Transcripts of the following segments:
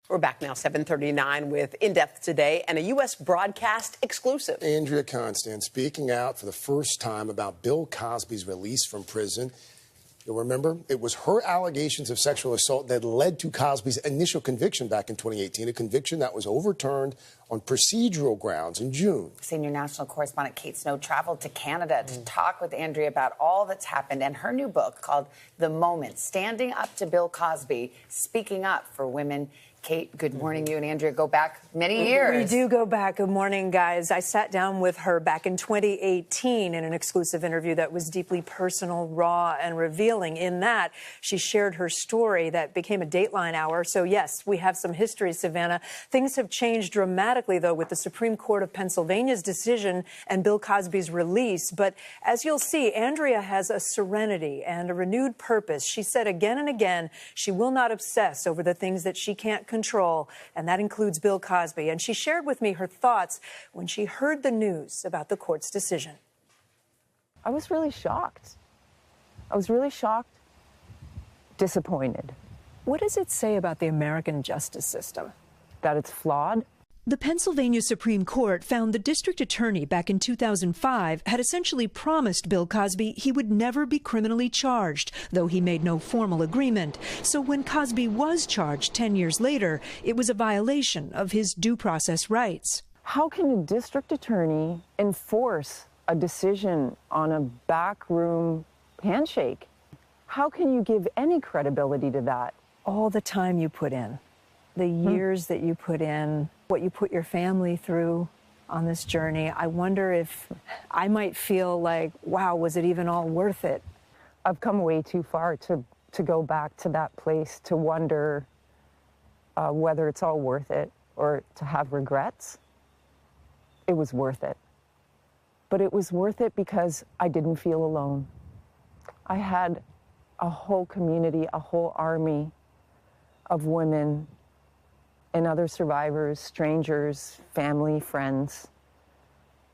We're back now, 7:39 with In Depth Today and a U.S. broadcast exclusive. Andrea Constand speaking out for the first time about Bill Cosby's release from prison. You'll remember it was her allegations of sexual assault that led to Cosby's initial conviction back in 2018, a conviction that was overturned on procedural grounds in June. Senior national correspondent Kate Snow traveled to Canada to talk with Andrea about all that's happened and her new book called The Moment, Standing Up to Bill Cosby, Speaking Up for Women. Kate, good morning. You and Andrea go back many years. We do go back. Good morning, guys. I sat down with her back in 2018 in an exclusive interview that was deeply personal, raw, and revealing. In that, she shared her story that became a Dateline hour. So, yes, we have some history, Savannah. Things have changed dramatically, though, with the Supreme Court of Pennsylvania's decision and Bill Cosby's release. But as you'll see, Andrea has a serenity and a renewed purpose. She said again and again she will not obsess over the things that she can't control, and that includes Bill Cosby. And she shared with me her thoughts when she heard the news about the court's decision. I was really shocked. I was really shocked, disappointed. What does it say about the American justice system? That it's flawed. The Pennsylvania Supreme Court found the district attorney back in 2005 had essentially promised Bill Cosby he would never be criminally charged, though he made no formal agreement. So when Cosby was charged 10 years later, it was a violation of his due process rights. How can a district attorney enforce a decision on a backroom handshake? How can you give any credibility to that? All the time you put in, the years that you put in, what you put your family through on this journey. I wonder if I might feel like, wow, was it even all worth it? I've come way too far to go back to that place, to wonder whether it's all worth it or to have regrets. It was worth it. But it was worth it because I didn't feel alone. I had a whole community, a whole army of women and other survivors, strangers, family, friends,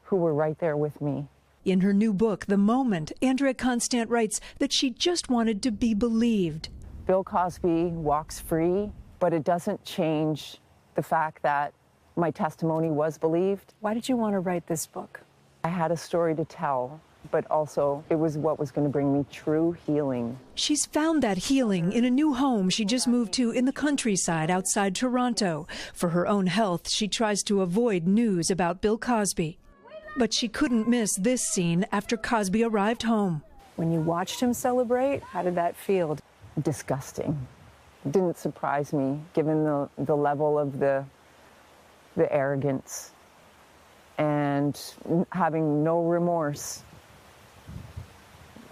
who were right there with me. In her new book, The Moment, Andrea Constand writes that she just wanted to be believed. Bill Cosby walks free, but it doesn't change the fact that my testimony was believed. Why did you want to write this book? I had a story to tell, but also it was what was going to bring me true healing. She's found that healing in a new home she just moved to in the countryside outside Toronto. For her own health, she tries to avoid news about Bill Cosby. But she couldn't miss this scene after Cosby arrived home. When you watched him celebrate, how did that feel? Disgusting. It didn't surprise me, given the level of the arrogance and having no remorse.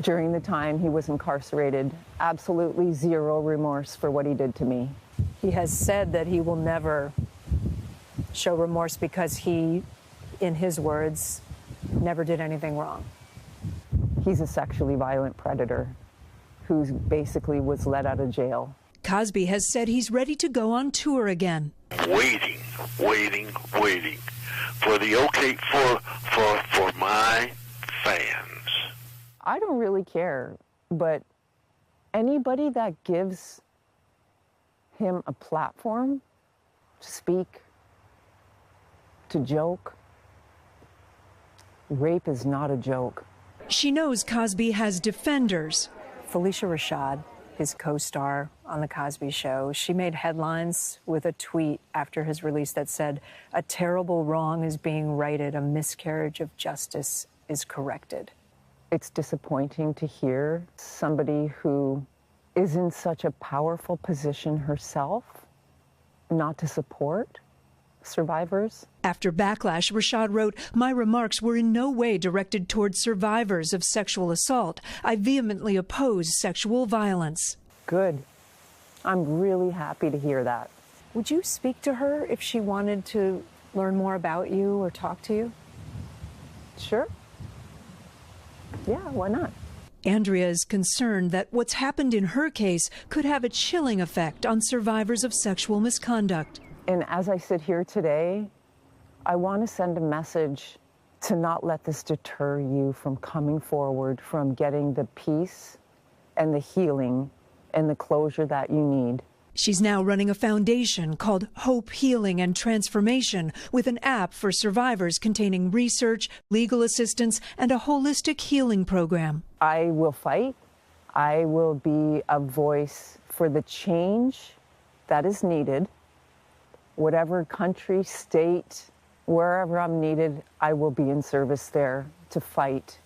During the time he was incarcerated, absolutely zero remorse for what he did to me. He has said that he will never show remorse because he, in his words, never did anything wrong. He's a sexually violent predator who basically was let out of jail. Cosby has said he's ready to go on tour again. Waiting for the okay for my fans. I don't really care, but anybody that gives him a platform to speak, to joke, rape is not a joke. She knows Cosby has defenders. Felicia Rashad, his co-star on The Cosby Show, she made headlines with a tweet after his release that said, "A terrible wrong is being righted, a miscarriage of justice is corrected." It's disappointing to hear somebody who is in such a powerful position herself not to support survivors. After backlash, Rashad wrote, "My remarks were in no way directed towards survivors of sexual assault. I vehemently oppose sexual violence." Good. I'm really happy to hear that. Would you speak to her if she wanted to learn more about you or talk to you? Sure. Yeah, why not? Andrea is concerned that what's happened in her case could have a chilling effect on survivors of sexual misconduct. And as I sit here today, I want to send a message to not let this deter you from coming forward, from getting the peace and the healing and the closure that you need. She's now running a foundation called Hope, Healing, and Transformation with an app for survivors containing research, legal assistance, and a holistic healing program. I will fight. I will be a voice for the change that is needed. Whatever country, state, wherever I'm needed, I will be in service there to fight.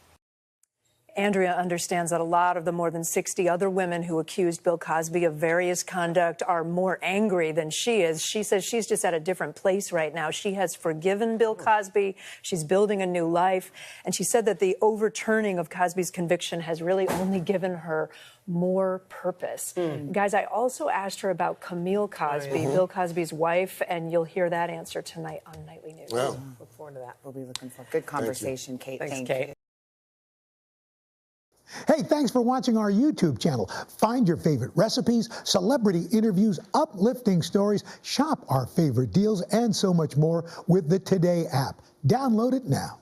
Andrea understands that a lot of the more than 60 other women who accused Bill Cosby of various conduct are more angry than she is. She says she's just at a different place right now. She has forgiven Bill Cosby. She's building a new life. And she said that the overturning of Cosby's conviction has really only given her more purpose. Guys, I also asked her about Camille Cosby, Bill Cosby's wife, and you'll hear that answer tonight on Nightly News. Wow. Look forward to that. We'll be looking for good conversation, Kate. Thanks, Thank Kate. you. Hey, thanks for watching our YouTube channel. Find your favorite recipes, celebrity interviews, uplifting stories, shop our favorite deals, and so much more with the Today app. Download it now.